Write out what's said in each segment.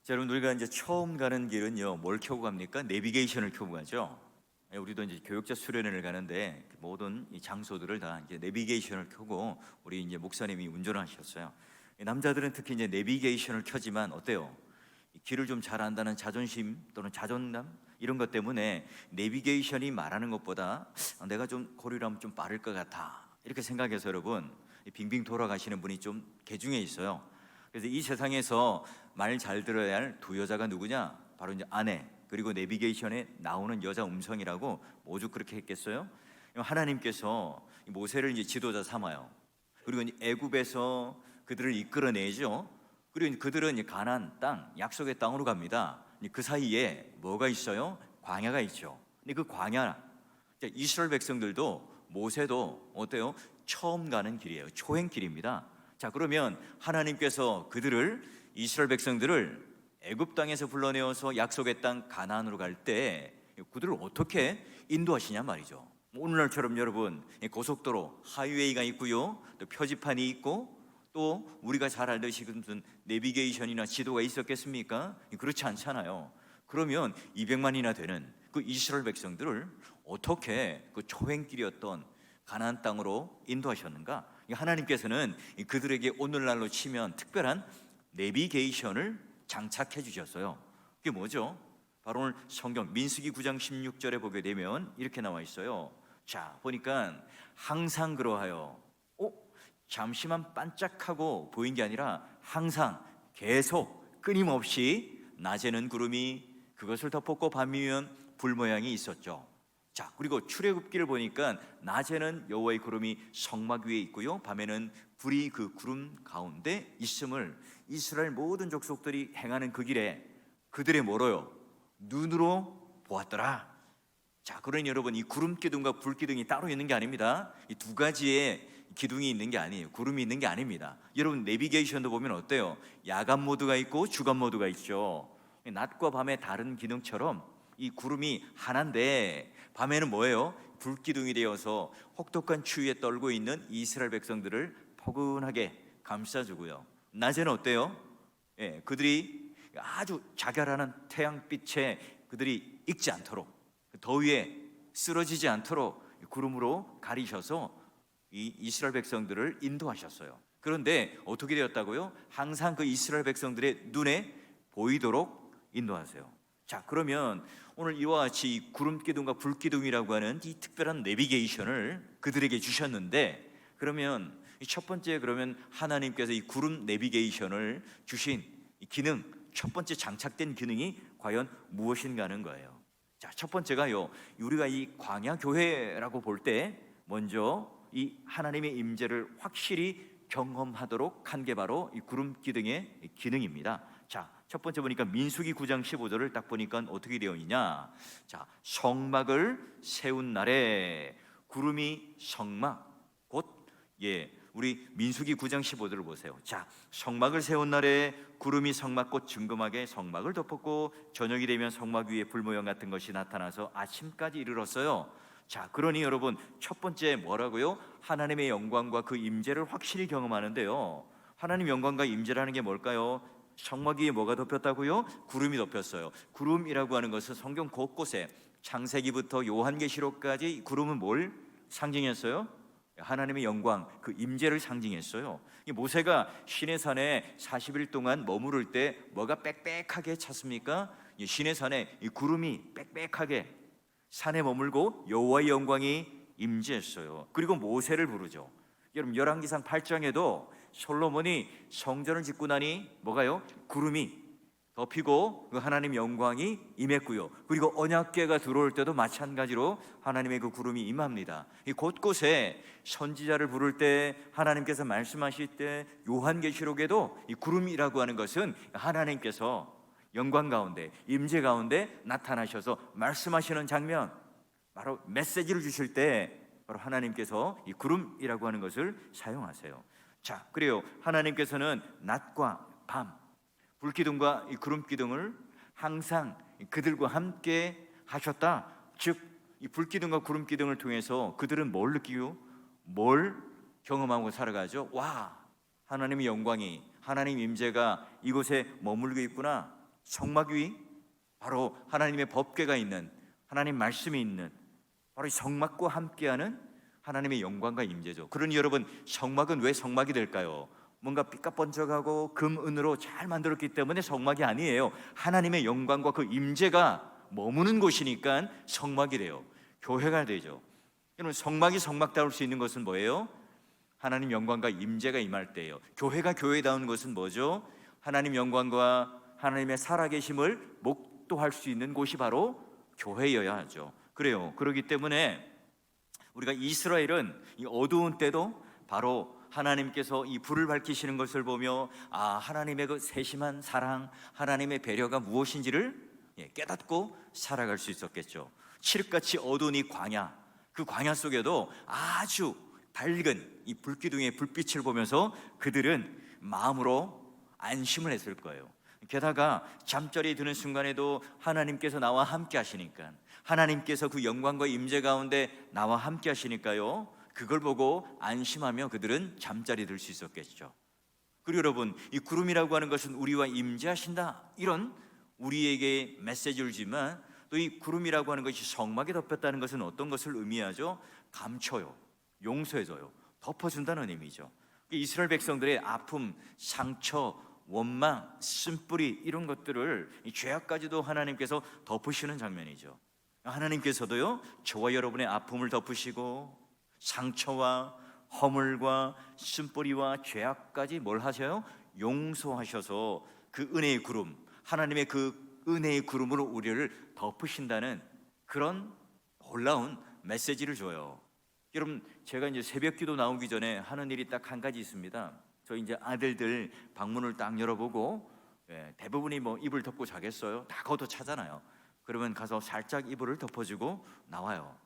자, 여러분 우리가 이제 처음 가는 길은요, 뭘 켜고 갑니까? 내비게이션을 켜고 가죠. 우리도 이제 교육자 수련회를 가는데 모든 이 장소들을 다 이제 내비게이션을 켜고 우리 이제 목사님이 운전하셨어요. 남자들은 특히 이제 내비게이션을 켜지만 어때요? 이 길을 좀 잘 안다는 자존심 또는 자존감 이런 것 때문에 내비게이션이 말하는 것보다 내가 좀 거리라면 좀 빠를 것 같아 이렇게 생각해서 여러분 빙빙 돌아가시는 분이 좀 개중에 있어요. 그래서 이 세상에서 말 잘 들어야 할 두 여자가 누구냐? 바로 이제 아내 그리고 내비게이션에 나오는 여자 음성이라고 오죽 그렇게 했겠어요? 하나님께서 모세를 이제 지도자 삼아요. 그리고 이제 애굽에서 그들을 이끌어내죠. 그리고 이제 그들은 이제 가나안 땅, 약속의 땅으로 갑니다. 그 사이에 뭐가 있어요? 광야가 있죠. 근데 그 광야, 이스라엘 백성들도 모세도 어때요? 처음 가는 길이에요. 초행길입니다. 자, 그러면 하나님께서 그들을 이스라엘 백성들을 애굽 땅에서 불러내어서 약속의 땅 가나안으로 갈 때 그들을 어떻게 인도하시냐 말이죠. 오늘날처럼 여러분 고속도로 하이웨이가 있고요, 또 표지판이 있고 또 우리가 잘 알듯이 무슨 내비게이션이나 지도가 있었겠습니까? 그렇지 않잖아요. 그러면 200만이나 되는 그 이스라엘 백성들을 어떻게 그 초행길이었던 가나안 땅으로 인도하셨는가? 하나님께서는 그들에게 오늘날로 치면 특별한 내비게이션을 장착해 주셨어요. 그게 뭐죠? 바로 오늘 성경 민수기 9장 16절에 보게 되면 이렇게 나와 있어요. 자, 보니까 항상 그러하여 잠시만 반짝하고 보인 게 아니라 항상 계속 끊임없이 낮에는 구름이 그것을 덮었고 밤이면 불 모양이 있었죠. 자, 그리고 출애굽기를 보니까 낮에는 여호와의 구름이 성막 위에 있고요, 밤에는 불이 그 구름 가운데 있음을 이스라엘 모든 족속들이 행하는 그 길에 그들의 뭐로요? 눈으로 보았더라. 자, 그러니 여러분 이 구름 기둥과 불 기둥이 따로 있는 게 아닙니다. 이 두 가지의 기둥이 있는 게 아니에요. 구름이 있는 게 아닙니다. 여러분 내비게이션도 보면 어때요? 야간 모드가 있고 주간 모드가 있죠. 낮과 밤의 다른 기능처럼 이 구름이 하나인데 밤에는 뭐예요? 불기둥이 되어서 혹독한 추위에 떨고 있는 이스라엘 백성들을 포근하게 감싸주고요, 낮에는 어때요? 그들이 아주 자결하는 태양빛에 그들이 익지 않도록, 더위에 쓰러지지 않도록 구름으로 가리셔서 이 이스라엘 백성들을 인도하셨어요. 그런데 어떻게 되었다고요? 항상 그 이스라엘 백성들의 눈에 보이도록 인도하세요. 자, 그러면 오늘 이와 같이 이 구름 기둥과 불 기둥이라고 하는 이 특별한 내비게이션을 그들에게 주셨는데, 그러면 첫 번째, 그러면 하나님께서 이 구름 내비게이션을 주신 이 기능, 첫 번째 장착된 기능이 과연 무엇인가 하는 거예요. 자, 첫 번째가요, 우리가 이 광야 교회라고 볼 때 먼저 이 하나님의 임재를 확실히 경험하도록 한 게 바로 이 구름 기둥의 기능입니다. 자, 첫 번째 보니까 민수기 9장 15절을 딱 보니까 어떻게 되어 있냐? 자, 성막을 세운 날에 구름이 성막 곧 우리 민수기 9장 15절을 보세요. 자, 성막을 세운 날에 구름이 성막 곧 증거막에 성막을 덮었고 저녁이 되면 성막 위에 불모형 같은 것이 나타나서 아침까지 이르렀어요. 자, 그러니 여러분 첫 번째 뭐라고요? 하나님의 영광과 그 임재를 확실히 경험하는데요, 하나님 영광과 임재라는 게 뭘까요? 성막 위에 뭐가 덮였다고요? 구름이 덮였어요. 구름이라고 하는 것은 성경 곳곳에 창세기부터 요한계시록까지 구름은 뭘 상징했어요? 하나님의 영광, 그 임재를 상징했어요. 모세가 시내산에 40일 동안 머무를 때 뭐가 빽빽하게 찼습니까? 시내산에 이 구름이 빽빽하게 산에 머물고 여호와의 영광이 임재했어요. 그리고 모세를 부르죠. 여러분 열왕기상 8장에도 솔로몬이 성전을 짓고 나니 뭐가요? 구름이 덮이고 그 하나님 영광이 임했고요, 그리고 언약궤가 들어올 때도 마찬가지로 하나님의 그 구름이 임합니다. 이 곳곳에 선지자를 부를 때 하나님께서 말씀하실 때 요한계시록에도 이 구름이라고 하는 것은 하나님께서 영광 가운데 임재 가운데 나타나셔서 말씀하시는 장면, 바로 메시지를 주실 때 바로 하나님께서 이 구름이라고 하는 것을 사용하세요. 자, 그래요. 하나님께서는 낮과 밤 불기둥과 이 구름기둥을 항상 그들과 함께 하셨다. 즉, 이 불기둥과 구름기둥을 통해서 그들은 뭘 느끼고 뭘 경험하고 살아가죠? 와, 하나님의 영광이, 하나님 임재가 이곳에 머물고 있구나. 성막 위 바로 하나님의 법궤가 있는, 하나님 말씀이 있는 바로 이 성막과 함께하는 하나님의 영광과 임재죠. 그러니 여러분, 성막은 왜 성막이 될까요? 뭔가 삐까번쩍하고 금, 은으로 잘 만들었기 때문에 성막이 아니에요. 하나님의 영광과 그 임재가 머무는 곳이니까 성막이 돼요. 교회가 되죠. 여러분, 성막이 성막다울 수 있는 것은 뭐예요? 하나님 영광과 임재가 임할 때예요. 교회가 교회다운 것은 뭐죠? 하나님 영광과 하나님의 살아계심을 목도할 수 있는 곳이 바로 교회여야 하죠. 그래요. 그렇기 때문에 우리가 이스라엘은 이 어두운 때도 바로 하나님께서 이 불을 밝히시는 것을 보며 하나님의 그 세심한 사랑, 하나님의 배려가 무엇인지를 깨닫고 살아갈 수 있었겠죠. 칠흑같이 어두운 이 광야, 그 광야 속에도 아주 밝은 이 불기둥의 불빛을 보면서 그들은 마음으로 안심을 했을 거예요. 게다가 잠자리 드는 순간에도 하나님께서 나와 함께 하시니까, 하나님께서 그 영광과 임재 가운데 나와 함께 하시니까요, 그걸 보고 안심하며 그들은 잠자리 들 수 있었겠죠. 그리고 여러분, 이 구름이라고 하는 것은 우리와 임재하신다, 이런 우리에게 메시지를 주지만, 또 이 구름이라고 하는 것이 성막에 덮였다는 것은 어떤 것을 의미하죠? 감춰요, 용서해줘요, 덮어준다는 의미죠. 이스라엘 백성들의 아픔, 상처, 원망, 쓴뿌리, 이런 것들을 이 죄악까지도 하나님께서 덮으시는 장면이죠. 하나님께서도요, 저와 여러분의 아픔을 덮으시고 상처와 허물과 쓴뿌리와 죄악까지 뭘 하셔요? 용서하셔서 그 은혜의 구름, 하나님의 그 은혜의 구름으로 우리를 덮으신다는 그런 놀라운 메시지를 줘요. 여러분, 제가 이제 새벽 기도 나오기 전에 하는 일이 딱 한 가지 있습니다. 저 이제 아들들 방문을 딱 열어보고, 대부분이 뭐 이불 덮고 자겠어요? 다 걷어 차잖아요. 그러면 가서 살짝 이불을 덮어주고 나와요.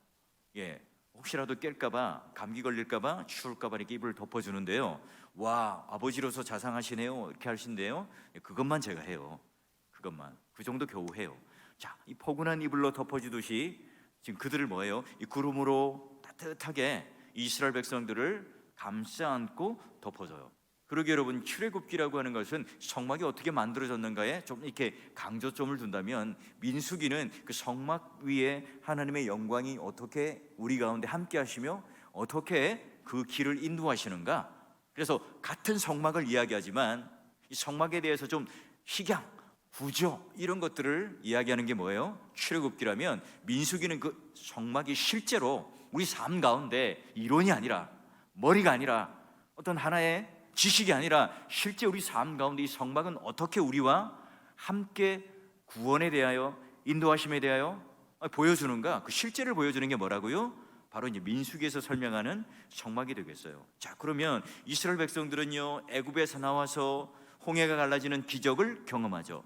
혹시라도 깰까봐, 감기 걸릴까봐, 추울까봐 이렇게 이불을 덮어주는데요, 와, 아버지로서 자상하시네요, 이렇게 하신대요. 그것만 제가 해요. 그것만, 그 정도 겨우 해요. 자, 이 포근한 이불로 덮어주듯이 지금 그들을 뭐예요? 이 구름으로 따뜻하게 이스라엘 백성들을 감싸 안고 덮어줘요. 그러게 여러분, 출애굽기라고 하는 것은 성막이 어떻게 만들어졌는가에 좀 이렇게 강조점을 둔다면, 민수기는 그 성막 위에 하나님의 영광이 어떻게 우리 가운데 함께 하시며 어떻게 그 길을 인도하시는가. 그래서 같은 성막을 이야기하지만 이 성막에 대해서 좀 식양, 구조, 이런 것들을 이야기하는 게 뭐예요? 출애굽기라면 민수기는 그 성막이 실제로 우리 삶 가운데 이론이 아니라, 머리가 아니라, 어떤 하나의 지식이 아니라 실제 우리 삶 가운데 이 성막은 어떻게 우리와 함께 구원에 대하여, 인도하심에 대하여 보여주는가, 그 실제를 보여주는 게 뭐라고요? 바로 이제 민수기에서 설명하는 성막이 되겠어요. 자, 그러면 이스라엘 백성들은요, 애굽에서 나와서 홍해가 갈라지는 기적을 경험하죠.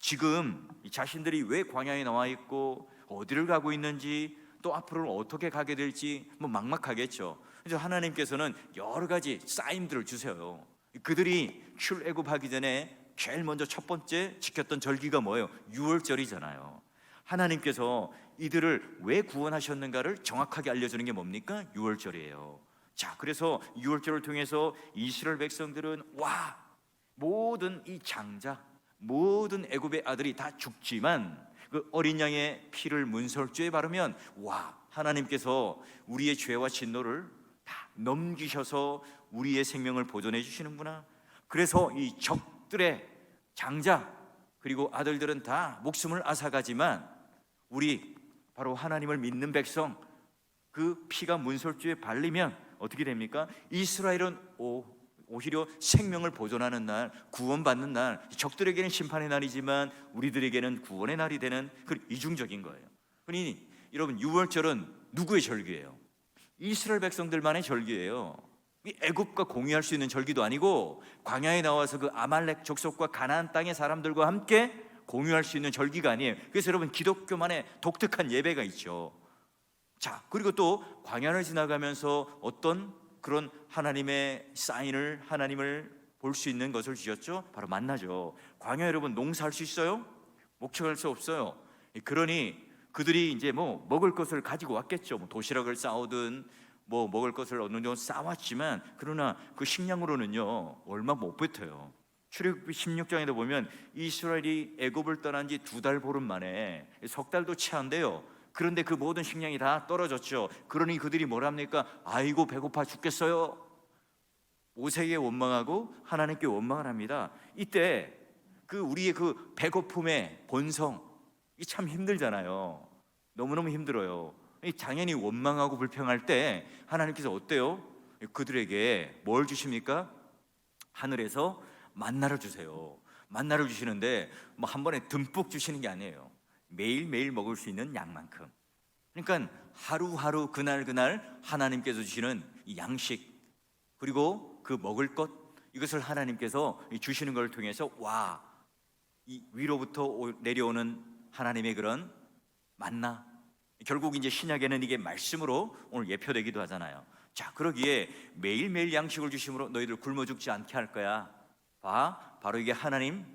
지금 자신들이 왜 광야에 나와 있고 어디를 가고 있는지, 또 앞으로 어떻게 가게 될지 뭐 막막하겠죠. 그래서 하나님께서는 여러 가지 사인들을 주세요. 그들이 출애굽하기 전에 제일 먼저 첫 번째 지켰던 절기가 뭐예요? 유월절이잖아요. 하나님께서 이들을 왜 구원하셨는가를 정확하게 알려주는 게 뭡니까? 유월절이에요. 자, 그래서 유월절을 통해서 이스라엘 백성들은 모든 이 장자, 모든 애굽의 아들이 다 죽지만 그 어린 양의 피를 문설주에 바르면 하나님께서 우리의 죄와 진노를 다 넘기셔서 우리의 생명을 보존해 주시는구나. 그래서 이 적들의 장자 그리고 아들들은 다 목숨을 앗아가지만 우리 바로 하나님을 믿는 백성, 그 피가 문설주에 발리면 어떻게 됩니까? 이스라엘은 오히려 생명을 보존하는 날, 구원받는 날, 적들에게는 심판의 날이지만 우리들에게는 구원의 날이 되는 그 이중적인 거예요. 그러니 여러분, 유월절은 누구의 절기예요? 이스라엘 백성들만의 절기예요. 애굽과 공유할 수 있는 절기도 아니고 광야에 나와서 그 아말렉 족속과 가나안 땅의 사람들과 함께 공유할 수 있는 절기가 아니에요. 그래서 여러분, 기독교만의 독특한 예배가 있죠. 자, 그리고 또 광야를 지나가면서 어떤 그런 하나님의 사인을, 하나님을 볼 수 있는 것을 주셨죠. 바로 만나죠. 광야 여러분, 농사할 수 있어요? 목축할 수 없어요. 그러니 그들이 이제 뭐 먹을 것을 가지고 왔겠죠. 뭐 도시락을 싸오든 뭐 먹을 것을 어느 정도 싸왔지만, 그러나 그 식량으로는요 얼마 못 버텨요. 출애굽기 16장에도 보면 이스라엘이 애굽을 떠난 지 2달 보름 만에, 석 달도 채 안 돼요. 그런데 그 모든 식량이 다 떨어졌죠. 그러니 그들이 뭐랍니까? 아이고 배고파 죽겠어요. 모세에게 원망하고 하나님께 원망을 합니다. 이때 그 우리의 그 배고픔의 본성, 이 참 힘들잖아요. 너무너무 힘들어요. 당연히 원망하고 불평할 때 하나님께서 어때요? 그들에게 뭘 주십니까? 하늘에서 만나를 주세요. 만나를 주시는데 뭐 한 번에 듬뿍 주시는 게 아니에요. 매일매일 먹을 수 있는 양만큼. 그러니까 하루하루 그날 하나님께서 주시는 이 양식, 그리고 그 먹을 것, 이것을 하나님께서 주시는 걸 통해서 이 위로부터 내려오는 하나님의 그런 만나, 결국 이제 신약에는 이게 말씀으로 오늘 예표되기도 하잖아요. 자, 그러기에 매일매일 양식을 주심으로 너희들 굶어 죽지 않게 할 거야. 바로 이게 하나님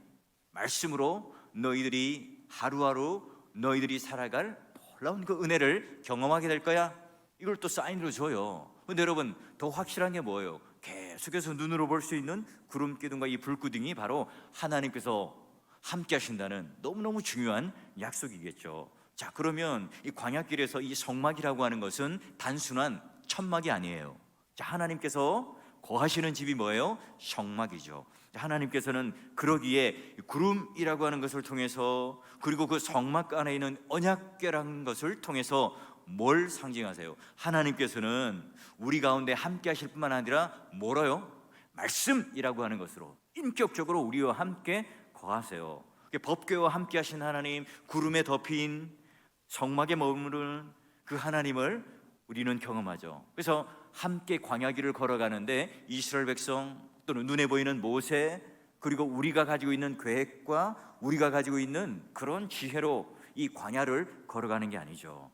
말씀으로 너희들이 하루하루 너희들이 살아갈 놀라운 그 은혜를 경험하게 될 거야. 이걸 또 사인으로 줘요. 근데 여러분, 더 확실한 게 뭐예요? 계속해서 눈으로 볼 수 있는 구름 기둥과 이 불기둥이 바로 하나님께서 함께 하신다는 너무너무 중요한 약속이겠죠. 자, 그러면 이 광야길에서 이 성막이라고 하는 것은 단순한 천막이 아니에요. 자, 하나님께서 거하시는 집이 뭐예요? 성막이죠. 하나님께서는 그러기에 구름이라고 하는 것을 통해서, 그리고 그 성막 안에 있는 언약궤라는 것을 통해서 뭘 상징하세요? 하나님께서는 우리 가운데 함께 하실 뿐만 아니라 뭐라요? 말씀이라고 하는 것으로 인격적으로 우리와 함께 거하세요. 법궤와 함께 하신 하나님, 구름에 덮인 성막에 머무르는 그 하나님을 우리는 경험하죠. 그래서 함께 광야길을 걸어가는데 이스라엘 백성, 또는 눈에 보이는 모세, 그리고 우리가 가지고 있는 계획과 우리가 가지고 있는 그런 지혜로 이 광야를 걸어가는 게 아니죠.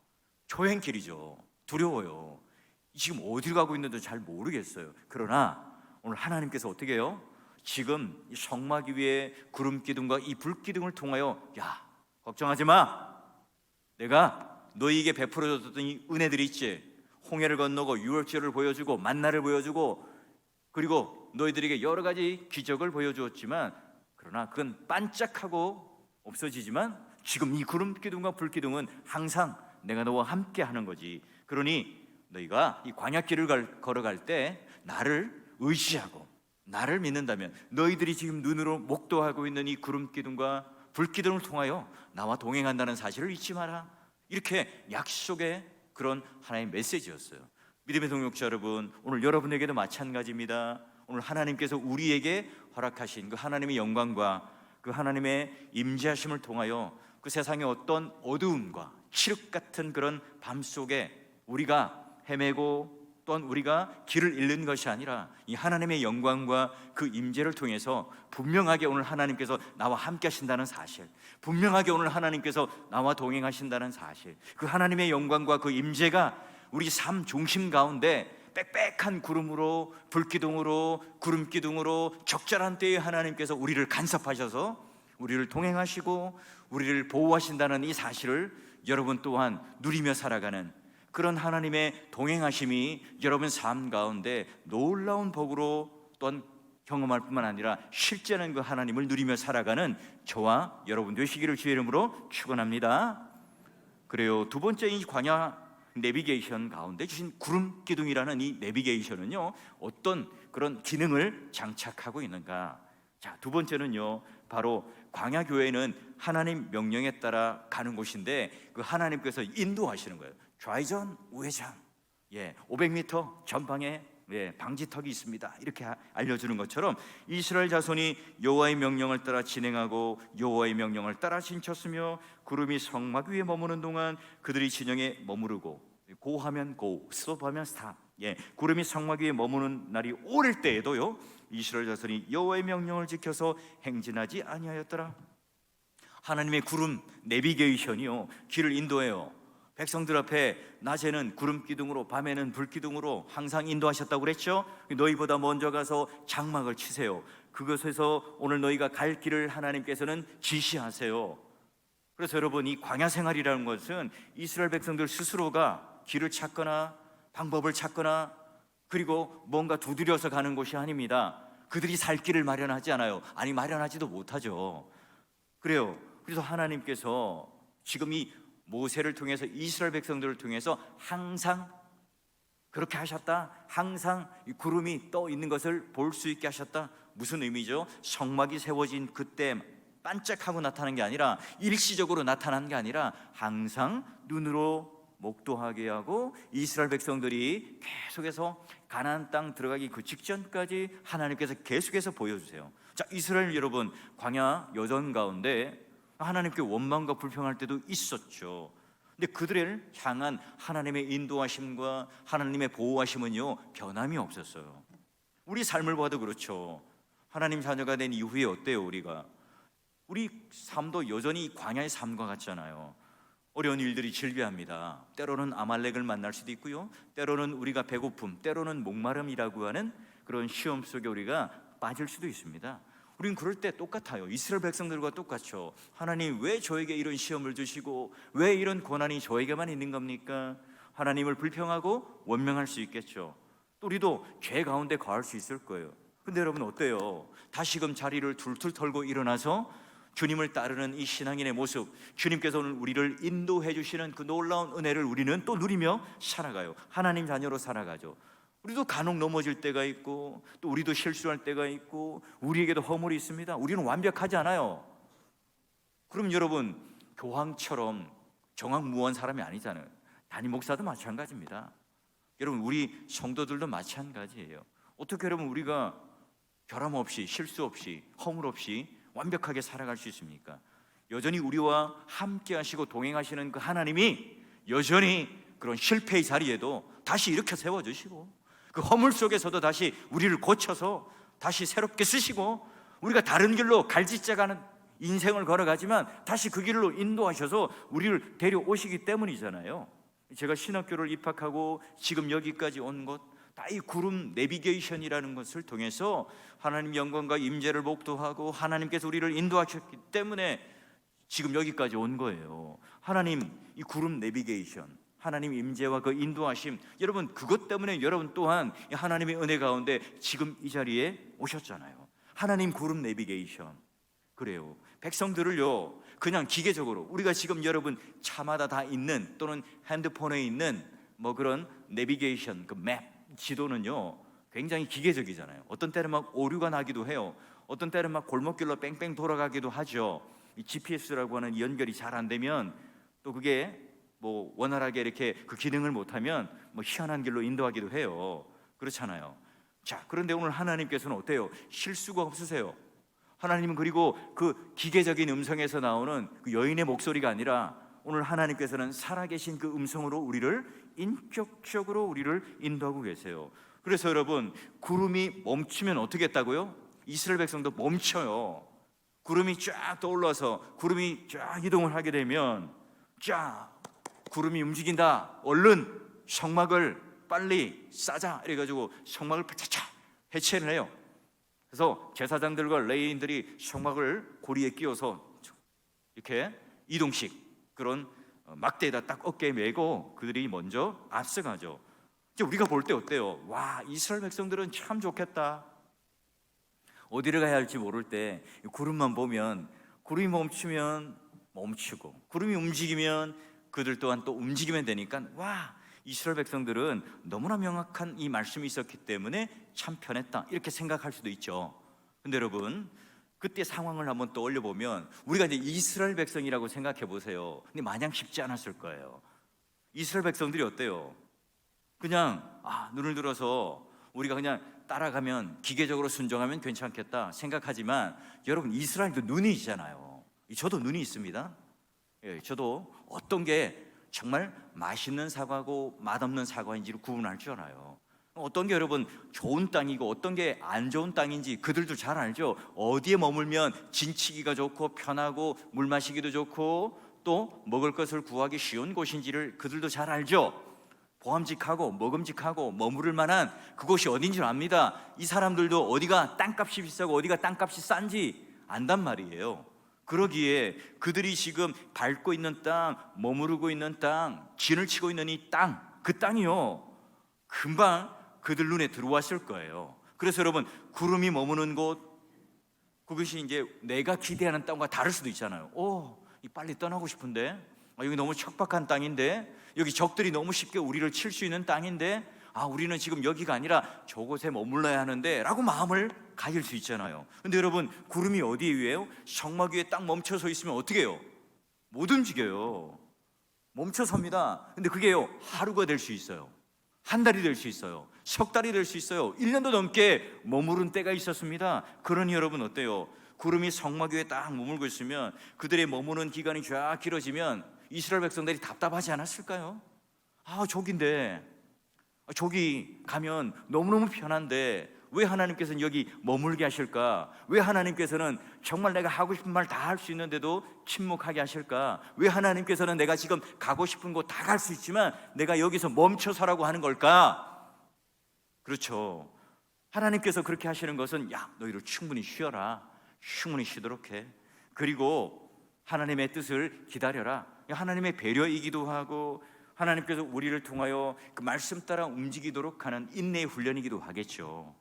초행길이죠. 두려워요. 지금 어디로 가고 있는지 잘 모르겠어요. 그러나 오늘 하나님께서 어떻게 해요? 지금 이 성막 위에 구름 기둥과 이 불 기둥을 통하여, 야, 걱정하지 마. 내가 너희에게 베풀어 줬던 이 은혜들이 있지. 홍해를 건너고 유월절을 보여주고 만나를 보여주고, 그리고 너희들에게 여러 가지 기적을 보여주었지만, 그러나 그건 반짝하고 없어지지만 지금 이 구름 기둥과 불 기둥은 항상 내가 너와 함께 하는 거지. 그러니 너희가 이 광야길을 걸어갈 때 나를 의지하고 나를 믿는다면, 너희들이 지금 눈으로 목도하고 있는 이 구름 기둥과 불 기둥을 통하여 나와 동행한다는 사실을 잊지 마라. 이렇게 약속의 그런 하나의 메시지였어요. 믿음의 동역자 여러분, 오늘 여러분에게도 마찬가지입니다. 오늘 하나님께서 우리에게 허락하신 그 하나님의 영광과 그 하나님의 임재하심을 통하여 그 세상의 어떤 어두움과 칠흑 같은 그런 밤 속에 우리가 헤매고 또한 우리가 길을 잃는 것이 아니라 이 하나님의 영광과 그 임재를 통해서 분명하게 오늘 하나님께서 나와 함께 하신다는 사실, 분명하게 오늘 하나님께서 나와 동행하신다는 사실, 그 하나님의 영광과 그 임재가 우리 삶 중심 가운데 빽빽한 구름으로, 불기둥으로, 구름기둥으로 적절한 때에 하나님께서 우리를 간섭하셔서 우리를 동행하시고 우리를 보호하신다는 이 사실을 여러분 또한 누리며 살아가는 그런 하나님의 동행하심이 여러분 삶 가운데 놀라운 복으로 또한 경험할 뿐만 아니라 실제는 그 하나님을 누리며 살아가는 저와 여러분 되시기를 주의 이름으로 축원합니다. 그래요. 두 번째, 이 광야 내비게이션 가운데 주신 구름 기둥이라는 이 내비게이션은요, 어떤 그런 기능을 장착하고 있는가? 자, 두 번째는요, 바로 광야 교회는 하나님 명령에 따라 가는 곳인데 그 하나님께서 인도하시는 거예요. 좌회전, 우회전, 500m 전방에 방지턱이 있습니다. 이렇게 알려주는 것처럼 이스라엘 자손이 여호와의 명령을 따라 진행하고 여호와의 명령을 따라 진쳤으며 구름이 성막 위에 머무는 동안 그들이 진영에 머무르고, 고하면 고, 스톱하면 스탑. 구름이 성막 위에 머무는 날이 오를 때에도요, 이스라엘 자손이 여호와의 명령을 지켜서 행진하지 아니하였더라. 하나님의 구름 내비게이션이요, 길을 인도해요. 백성들 앞에 낮에는 구름 기둥으로, 밤에는 불 기둥으로 항상 인도하셨다고 그랬죠. 너희보다 먼저 가서 장막을 치세요. 그것에서 오늘 너희가 갈 길을 하나님께서는 지시하세요. 그래서 여러분, 이 광야 생활이라는 것은 이스라엘 백성들 스스로가 길을 찾거나 방법을 찾거나 그리고 뭔가 두드려서 가는 곳이 아닙니다. 그들이 살 길을 마련하지 않아요. 아니, 마련하지도 못하죠. 그래요. 그래서 하나님께서 지금 이 모세를 통해서 이스라엘 백성들을 통해서 항상 그렇게 하셨다. 항상 이 구름이 떠 있는 것을 볼 수 있게 하셨다. 무슨 의미죠? 성막이 세워진 그때 반짝하고 나타나는 게 아니라, 일시적으로 나타나는 게 아니라 항상 눈으로 목도하게 하고, 이스라엘 백성들이 계속해서 가나안 땅 들어가기 그 직전까지 하나님께서 계속해서 보여주세요. 자, 이스라엘 여러분, 광야 여정 가운데 하나님께 원망과 불평할 때도 있었죠. 근데 그들을 향한 하나님의 인도하심과 하나님의 보호하심은요, 변함이 없었어요. 우리 삶을 봐도 그렇죠. 하나님 자녀가 된 이후에 어때요? 우리 삶도 여전히 광야의 삶과 같잖아요. 어려운 일들이 질비합니다. 때로는 아말렉을 만날 수도 있고요, 때로는 우리가 배고픔, 때로는 목마름이라고 하는 그런 시험 속에 우리가 빠질 수도 있습니다. 우린 그럴 때 똑같아요. 이스라엘 백성들과 똑같죠. 하나님, 왜 저에게 이런 시험을 주시고 왜 이런 고난이 저에게만 있는 겁니까? 하나님을 불평하고 원망할 수 있겠죠. 또 우리도 죄 가운데 거할 수 있을 거예요. 근데 여러분 어때요? 다시금 자리를 툴툴 털고 일어나서 주님을 따르는 이 신앙인의 모습, 주님께서 오늘 우리를 인도해 주시는 그 놀라운 은혜를 우리는 또 누리며 살아가요. 하나님 자녀로 살아가죠. 우리도 간혹 넘어질 때가 있고, 또 우리도 실수할 때가 있고, 우리에게도 허물이 있습니다. 우리는 완벽하지 않아요. 그럼 여러분, 교황처럼 정확무한 사람이 아니잖아요. 담임 목사도 마찬가지입니다. 여러분, 우리 성도들도 마찬가지예요. 어떻게 여러분 우리가 결함 없이, 실수 없이, 허물 없이 완벽하게 살아갈 수 있습니까? 여전히 우리와 함께 하시고 동행하시는 그 하나님이 여전히 그런 실패의 자리에도 다시 일으켜 세워주시고, 그 허물 속에서도 다시 우리를 고쳐서 다시 새롭게 쓰시고, 우리가 다른 길로 갈짓자가는 인생을 걸어가지만 다시 그 길로 인도하셔서 우리를 데려오시기 때문이잖아요. 제가 신학교를 입학하고 지금 여기까지 온 것, 다 이 구름 내비게이션이라는 것을 통해서 하나님 영광과 임재를 목도하고 하나님께서 우리를 인도하셨기 때문에 지금 여기까지 온 거예요. 하나님, 이 구름 내비게이션, 하나님 임재와 그 인도하심, 여러분 그것 때문에 여러분 또한 하나님의 은혜 가운데 지금 이 자리에 오셨잖아요. 하나님 구름 내비게이션. 그래요. 백성들을요 그냥 기계적으로, 우리가 지금 여러분 차마다 다 있는, 또는 핸드폰에 있는 뭐 그런 내비게이션, 그 맵, 지도는요 굉장히 기계적이잖아요. 어떤 때는 막 오류가 나기도 해요. 어떤 때는 막 골목길로 뺑뺑 돌아가기도 하죠. 이 GPS라고 하는 연결이 잘 안 되면, 또 그게 뭐 원활하게 이렇게 그 기능을 못하면 뭐 희한한 길로 인도하기도 해요. 그렇잖아요. 자, 그런데 오늘 하나님께서는 어때요? 실수가 없으세요. 하나님은 그리고 그 기계적인 음성에서 나오는 그 여인의 목소리가 아니라, 오늘 하나님께서는 살아계신 그 음성으로 우리를 인격적으로 우리를 인도하고 계세요. 그래서 여러분, 구름이 멈추면 어떻게 했다고요? 이스라엘 백성도 멈춰요. 구름이 쫙 떠올라서 구름이 쫙 이동을 하게 되면, 쫙 구름이 움직인다, 얼른 성막을 빨리 싸자, 이래가지고 성막을 차차 해체를 해요. 그래서 제사장들과 레위인들이 성막을 고리에 끼워서 이렇게 이동식 그런 막대에다 딱 어깨에 메고 그들이 먼저 앞서가죠. 이제 우리가 볼 때 어때요? 와, 이스라엘 백성들은 참 좋겠다. 어디를 가야 할지 모를 때 구름만 보면, 구름이 멈추면 멈추고, 구름이 움직이면 그들 또한 또 움직이면 되니까, 와, 이스라엘 백성들은 너무나 명확한 이 말씀이 있었기 때문에 참 편했다, 이렇게 생각할 수도 있죠. 근데 여러분, 그때 상황을 한번 떠올려 보면, 우리가 이제 이스라엘 백성이라고 생각해 보세요. 근데 마냥 쉽지 않았을 거예요. 이스라엘 백성들이 어때요? 그냥 눈을 들어서 우리가 그냥 따라가면, 기계적으로 순종하면 괜찮겠다 생각하지만, 여러분 이스라엘도 눈이 있잖아요. 저도 눈이 있습니다. 예, 저도 어떤 게 정말 맛있는 사과고 맛없는 사과인지를 구분할 줄 알아요. 어떤 게 여러분 좋은 땅이고 어떤 게 안 좋은 땅인지 그들도 잘 알죠. 어디에 머물면 진치기가 좋고 편하고 물 마시기도 좋고 또 먹을 것을 구하기 쉬운 곳인지를 그들도 잘 알죠. 보암직하고 먹음직하고 머무를 만한 그곳이 어딘지 압니다. 이 사람들도 어디가 땅값이 비싸고 어디가 땅값이 싼지 안단 말이에요. 그러기에 그들이 지금 밟고 있는 땅, 머무르고 있는 땅, 진을 치고 있는 이 땅, 그 땅이요 금방 그들 눈에 들어왔을 거예요. 그래서 여러분, 구름이 머무는 곳, 그것이 이제 내가 기대하는 땅과 다를 수도 있잖아요. 빨리 떠나고 싶은데, 여기 너무 척박한 땅인데, 여기 적들이 너무 쉽게 우리를 칠 수 있는 땅인데, 우리는 지금 여기가 아니라 저곳에 머물러야 하는데 라고 마음을 가질 수 있잖아요. 근데 여러분, 구름이 어디 위에요? 성막 위에 딱 멈춰서 있으면 어떻게 해요? 못 움직여요. 멈춰 섭니다. 근데 그게요, 하루가 될 수 있어요. 한 달이 될 수 있어요. 석 달이 될 수 있어요. 1년도 넘게 머무른 때가 있었습니다. 그러니 여러분 어때요? 구름이 성막 위에 딱 머물고 있으면, 그들의 머무는 기간이 쫙 길어지면 이스라엘 백성들이 답답하지 않았을까요? 저긴데, 저기 가면 너무너무 편한데 왜 하나님께서는 여기 머물게 하실까? 왜 하나님께서는 정말 내가 하고 싶은 말 다 할 수 있는데도 침묵하게 하실까? 왜 하나님께서는 내가 지금 가고 싶은 곳 다 갈 수 있지만 내가 여기서 멈춰서라고 하는 걸까? 그렇죠. 하나님께서 그렇게 하시는 것은, 야, 너희를 충분히 쉬어라, 충분히 쉬도록 해. 그리고 하나님의 뜻을 기다려라. 하나님의 배려이기도 하고, 하나님께서 우리를 통하여 그 말씀 따라 움직이도록 하는 인내의 훈련이기도 하겠죠.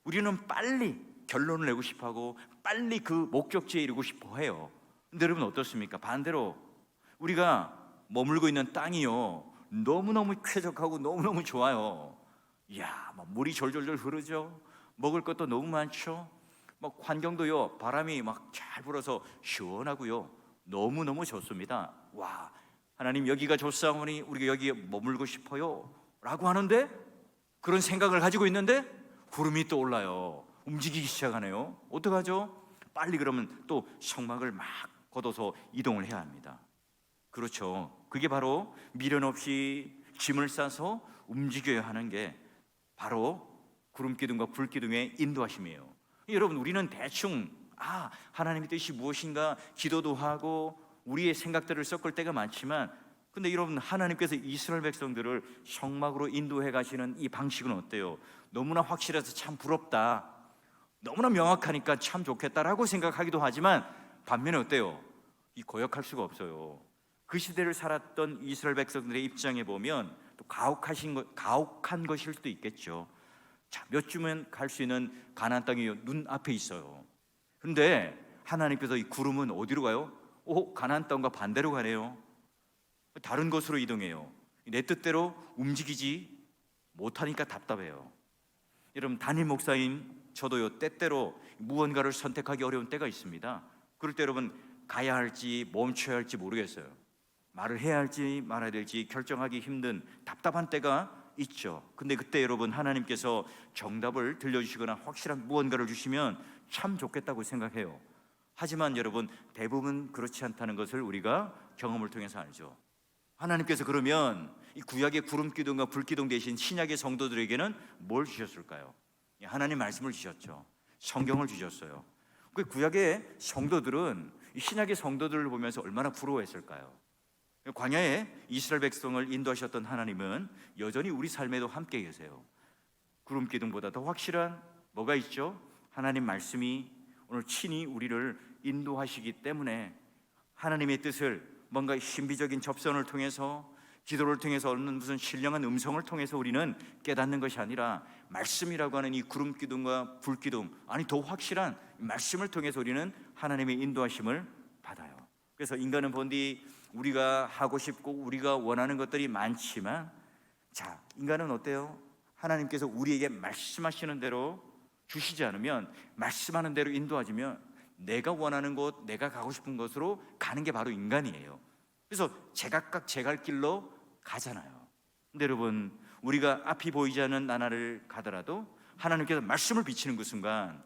우리는 빨리 결론을 내고 싶어하고 빨리 그 목적지에 이르고 싶어 해요. 근데 여러분 어떻습니까? 반대로 우리가 머물고 있는 땅이요, 너무너무 쾌적하고 너무너무 좋아요. 이야, 막 물이 졸졸졸 흐르죠. 먹을 것도 너무 많죠. 막 환경도요, 바람이 막 잘 불어서 시원하고요, 너무너무 좋습니다. 와, 하나님 여기가 좋사오니 우리가 여기에 머물고 싶어요 라고 하는데, 그런 생각을 가지고 있는데 구름이 또 올라요. 움직이기 시작하네요. 어떡하죠? 빨리 그러면 또 성막을 막 걷어서 이동을 해야 합니다. 그렇죠. 그게 바로 미련 없이 짐을 싸서 움직여야 하는 게 바로 구름기둥과 불기둥의 인도하심이에요. 여러분, 우리는 대충 하나님의 뜻이 무엇인가 기도도 하고 우리의 생각들을 섞을 때가 많지만, 근데 여러분, 하나님께서 이스라엘 백성들을 성막으로 인도해 가시는 이 방식은 어때요? 너무나 확실해서 참 부럽다, 너무나 명확하니까 참 좋겠다라고 생각하기도 하지만, 반면에 어때요? 이 고역할 수가 없어요. 그 시대를 살았던 이스라엘 백성들의 입장에 보면 또 가혹한 것일 수도 있겠죠. 자, 몇 주면 갈 수 있는 가나안 땅이 눈앞에 있어요. 그런데 하나님께서 이 구름은 어디로 가요? 가나안 땅과 반대로 가네요. 다른 곳으로 이동해요. 내 뜻대로 움직이지 못하니까 답답해요. 여러분, 담임 목사인 저도요, 때때로 무언가를 선택하기 어려운 때가 있습니다. 그럴 때 여러분, 가야 할지 멈춰야 할지 모르겠어요. 말을 해야 할지 말아야 될지 결정하기 힘든 답답한 때가 있죠. 근데 그때 여러분, 하나님께서 정답을 들려주시거나 확실한 무언가를 주시면 참 좋겠다고 생각해요. 하지만 여러분, 대부분 그렇지 않다는 것을 우리가 경험을 통해서 알죠. 하나님께서 그러면 이 구약의 구름기둥과 불기둥 대신 신약의 성도들에게는 뭘 주셨을까요? 하나님 말씀을 주셨죠. 성경을 주셨어요. 그 구약의 성도들은 이 신약의 성도들을 보면서 얼마나 부러워했을까요? 광야에 이스라엘 백성을 인도하셨던 하나님은 여전히 우리 삶에도 함께 계세요. 구름기둥보다 더 확실한 뭐가 있죠? 하나님 말씀이 오늘 친히 우리를 인도하시기 때문에 하나님의 뜻을 뭔가 신비적인 접선을 통해서, 기도를 통해서 얻는 무슨 신령한 음성을 통해서 우리는 깨닫는 것이 아니라, 말씀이라고 하는 이 구름기둥과 불기둥, 더 확실한 말씀을 통해서 우리는 하나님의 인도하심을 받아요. 그래서 인간은 본디 우리가 하고 싶고 우리가 원하는 것들이 많지만, 자, 인간은 어때요? 하나님께서 우리에게 말씀하시는 대로 주시지 않으면, 말씀하는 대로 인도하지면 내가 원하는 곳, 내가 가고 싶은 곳으로 가는 게 바로 인간이에요. 그래서 제각각 제 갈 길로 가잖아요. 근데 여러분, 우리가 앞이 보이지 않는 나날을 가더라도 하나님께서 말씀을 비치는 그 순간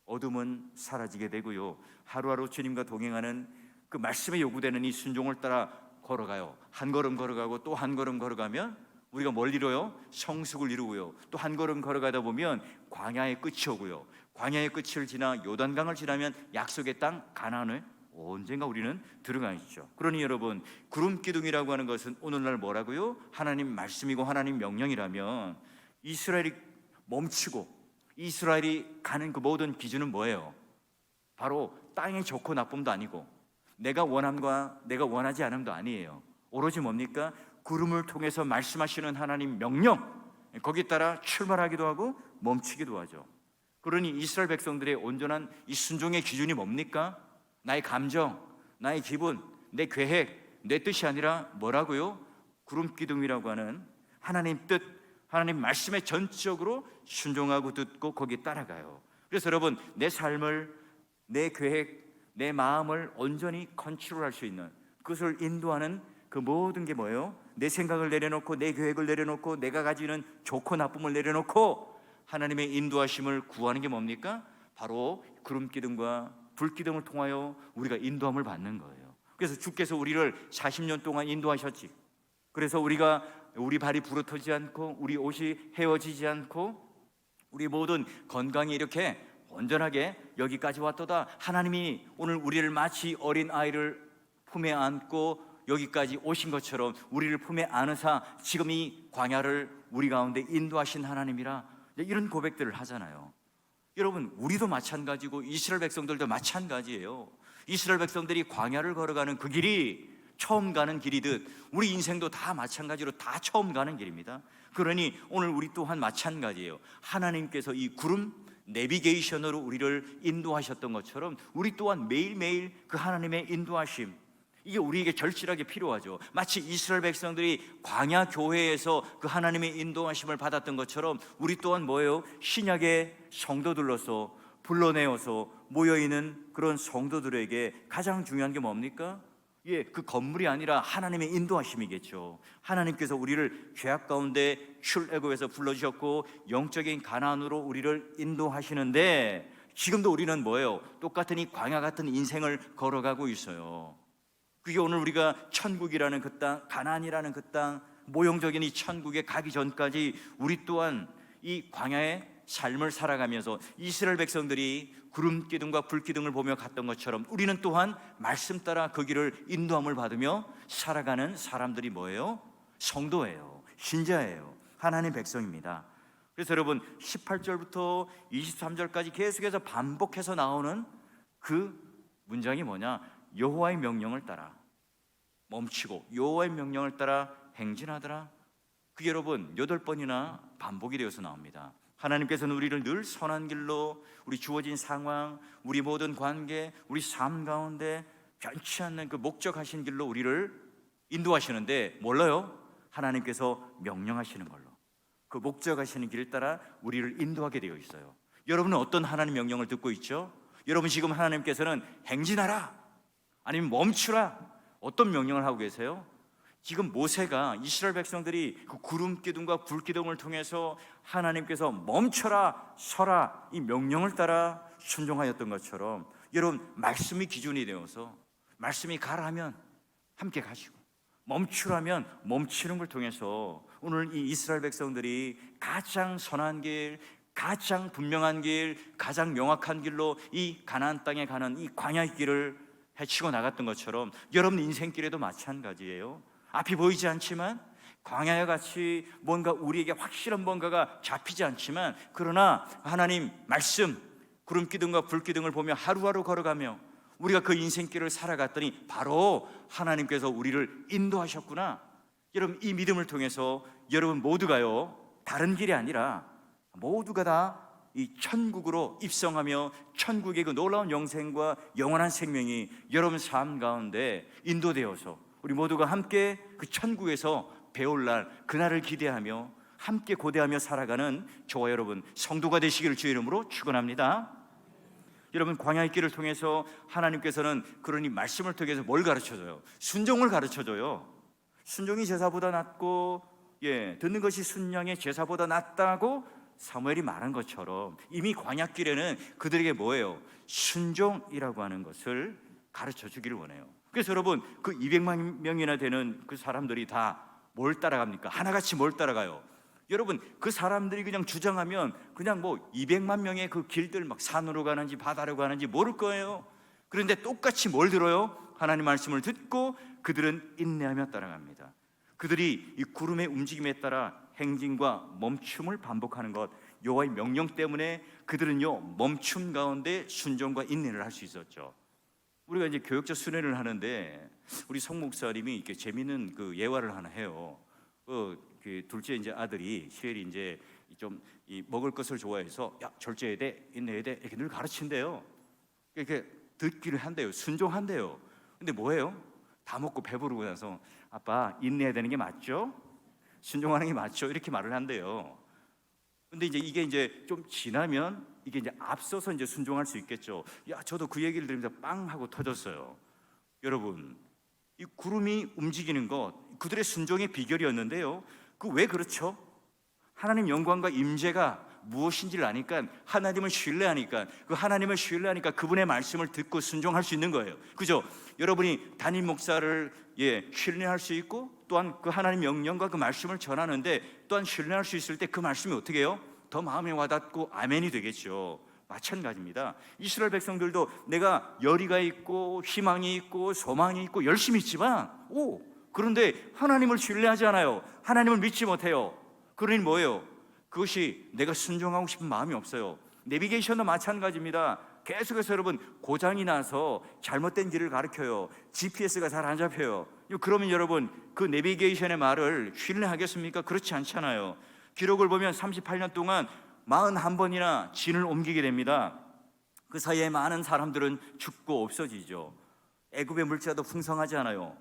어둠은 사라지게 되고요, 하루하루 주님과 동행하는 그 말씀에 요구되는 이 순종을 따라 걸어가요. 한 걸음 걸어가고 또 한 걸음 걸어가면 우리가 뭘 이뤄요? 성숙을 이루고요, 또 한 걸음 걸어가다 보면 광야의 끝이 오고요, 광야의 끝을 지나 요단강을 지나면 약속의 땅 가나안을 언젠가 우리는 들어가 있죠. 그러니 여러분, 구름기둥이라고 하는 것은 오늘날 뭐라고요? 하나님 말씀이고 하나님 명령이라면, 이스라엘이 멈추고 이스라엘이 가는 그 모든 기준은 뭐예요? 바로 땅의 좋고 나쁨도 아니고 내가 원함과 내가 원하지 않음도 아니에요. 오로지 뭡니까? 구름을 통해서 말씀하시는 하나님 명령, 거기에 따라 출발하기도 하고 멈추기도 하죠. 그러니 이스라엘 백성들의 온전한 이 순종의 기준이 뭡니까? 나의 감정, 나의 기분, 내 계획, 내 뜻이 아니라 뭐라고요? 구름 기둥이라고 하는 하나님 뜻, 하나님 말씀에 전적으로 순종하고 듣고 거기에 따라가요. 그래서 여러분, 내 삶을, 내 계획, 내 마음을 온전히 컨트롤할 수 있는, 그것을 인도하는 그 모든 게 뭐예요? 내 생각을 내려놓고, 내 계획을 내려놓고, 내가 가지는 좋고 나쁨을 내려놓고 하나님의 인도하심을 구하는 게 뭡니까? 바로 구름 기둥과 불 기둥을 통하여 우리가 인도함을 받는 거예요. 그래서 주께서 우리를 40년 동안 인도하셨지. 그래서 우리 발이 부러뜨지 않고, 우리 옷이 헤어지지 않고, 우리 모든 건강이 이렇게 온전하게 여기까지 왔도다. 하나님이 오늘 우리를 마치 어린 아이를 품에 안고 여기까지 오신 것처럼 우리를 품에 안으사 지금 이 광야를 우리 가운데 인도하신 하나님이라, 이런 고백들을 하잖아요. 여러분, 우리도 마찬가지고 이스라엘 백성들도 마찬가지예요. 이스라엘 백성들이 광야를 걸어가는 그 길이 처음 가는 길이듯 우리 인생도 다 마찬가지로 다 처음 가는 길입니다. 그러니 오늘 우리 또한 마찬가지예요. 하나님께서 이 구름 내비게이션으로 우리를 인도하셨던 것처럼 우리 또한 매일매일 그 하나님의 인도하심, 이게 우리에게 절실하게 필요하죠. 마치 이스라엘 백성들이 광야 교회에서 그 하나님의 인도하심을 받았던 것처럼 우리 또한 뭐예요? 신약의 성도들로서 불러내어서 모여있는 그런 성도들에게 가장 중요한 게 뭡니까? 그 건물이 아니라 하나님의 인도하심이겠죠. 하나님께서 우리를 죄악 가운데 출애굽에서 불러주셨고 영적인 가나안으로 우리를 인도하시는데, 지금도 우리는 뭐예요? 똑같은 이 광야 같은 인생을 걸어가고 있어요. 그게 오늘 우리가 천국이라는 그 땅, 가나안이라는 그 땅, 모형적인 이 천국에 가기 전까지 우리 또한 이 광야의 삶을 살아가면서 이스라엘 백성들이 구름 기둥과 불 기둥을 보며 갔던 것처럼 우리는 또한 말씀 따라 그 길을 인도함을 받으며 살아가는 사람들이 뭐예요? 성도예요. 신자예요. 하나님 백성입니다. 그래서 여러분, 18절부터 23절까지 계속해서 반복해서 나오는 그 문장이 뭐냐? 여호와의 명령을 따라 멈추고 여호와의 명령을 따라 행진하더라. 그게 여러분 8번이나 반복이 되어서 나옵니다. 하나님께서는 우리를 늘 선한 길로, 우리 주어진 상황, 우리 모든 관계, 우리 삶 가운데 변치 않는 그 목적하신 길로 우리를 인도하시는데, 몰라요? 하나님께서 명령하시는 걸로 그 목적하시는 길을 따라 우리를 인도하게 되어 있어요. 여러분은 어떤 하나님 명령을 듣고 있죠? 여러분 지금 하나님께서는 행진하라, 아니면 멈추라, 어떤 명령을 하고 계세요? 지금 모세가 이스라엘 백성들이 그 구름 기둥과 불 기둥을 통해서 하나님께서 멈춰라, 서라, 이 명령을 따라 순종하였던 것처럼 여러분, 말씀이 기준이 되어서 말씀이 가라 하면 함께 가시고, 멈추라면 멈추는 걸 통해서 오늘 이 이스라엘 백성들이 가장 선한 길, 가장 분명한 길, 가장 명확한 길로 이 가나안 땅에 가는 이 광야의 길을 헤치고 나갔던 것처럼 여러분 인생길에도 마찬가지예요. 앞이 보이지 않지만, 광야와 같이 뭔가 우리에게 확실한 뭔가가 잡히지 않지만, 그러나 하나님 말씀, 구름 기둥과 불 기둥을 보며 하루하루 걸어가며 우리가 그 인생길을 살아갔더니 바로 하나님께서 우리를 인도하셨구나. 여러분, 이 믿음을 통해서 여러분 모두가요, 다른 길이 아니라 모두가 다 이 천국으로 입성하며 천국의 그 놀라운 영생과 영원한 생명이 여러분 삶 가운데 인도되어서 우리 모두가 함께 그 천국에서 배울 날, 그날을 기대하며 함께 고대하며 살아가는 저와 여러분 성도가 되시기를 주의 이름으로 축원합니다. 여러분, 광야의 길을 통해서 하나님께서는 그러니 말씀을 통해서 뭘 가르쳐줘요? 순종을 가르쳐줘요. 순종이 제사보다 낫고, 듣는 것이 순양의 제사보다 낫다고 사무엘이 말한 것처럼 이미 광야길에는 그들에게 뭐예요? 순종이라고 하는 것을 가르쳐 주기를 원해요. 그래서 여러분, 그 200만 명이나 되는 그 사람들이 다 뭘 따라갑니까? 하나같이 뭘 따라가요? 여러분, 그 사람들이 그냥 주장하면 그냥 뭐 200만 명의 그 길들, 막 산으로 가는지 바다로 가는지 모를 거예요. 그런데 똑같이 뭘 들어요? 하나님 말씀을 듣고 그들은 인내하며 따라갑니다. 그들이 이 구름의 움직임에 따라 행진과 멈춤을 반복하는 것, 여호와의 명령 때문에 그들은요 멈춤 가운데 순종과 인내를 할 수 있었죠. 우리가 이제 교역자 수련을 하는데 우리 송 목사님이 이렇게 재밌는 그 예화를 하나 해요. 그 둘째 이제 아들이 시엘이 이제 좀 먹을 것을 좋아해서 야 절제해야 돼, 인내해야 돼 이렇게 늘 가르친대요. 이렇게 듣기를 한대요. 순종한대요. 근데 뭐예요? 다 먹고 배부르고 나서 아빠 인내해야 되는 게 맞죠? 순종하는 게 맞죠? 이렇게 말을 한대요. 근데 이게 이제 좀 지나면 이게 이제 앞서서 이제 순종할 수 있겠죠. 야, 저도 그 얘기를 들으면서 빵 하고 터졌어요. 여러분, 이 구름이 움직이는 것 그들의 순종의 비결이었는데요. 그 왜 그렇죠? 하나님 영광과 임재가 무엇인지를 아니까, 하나님을 신뢰하니까, 그 하나님을 신뢰하니까 그분의 말씀을 듣고 순종할 수 있는 거예요. 그죠? 여러분이 담임 목사를 신뢰할 수 있고, 또한 그 하나님 명령과 그 말씀을 전하는데 또한 신뢰할 수 있을 때 그 말씀이 어떻게 해요? 더 마음에 와닿고 아멘이 되겠죠. 마찬가지입니다. 이스라엘 백성들도 내가 열의가 있고 희망이 있고 소망이 있고 열심히 있지만 그런데 하나님을 신뢰하지 않아요. 하나님을 믿지 못해요. 그러니 뭐예요? 그것이 내가 순종하고 싶은 마음이 없어요. 내비게이션도 마찬가지입니다. 계속해서 여러분 고장이 나서 잘못된 길을 가르쳐요. GPS가 잘 안 잡혀요. 그러면 여러분 그 내비게이션의 말을 신뢰하겠습니까? 그렇지 않잖아요. 기록을 보면 38년 동안 41번이나 진을 옮기게 됩니다. 그 사이에 많은 사람들은 죽고 없어지죠. 애굽의 물자도 풍성하지 않아요.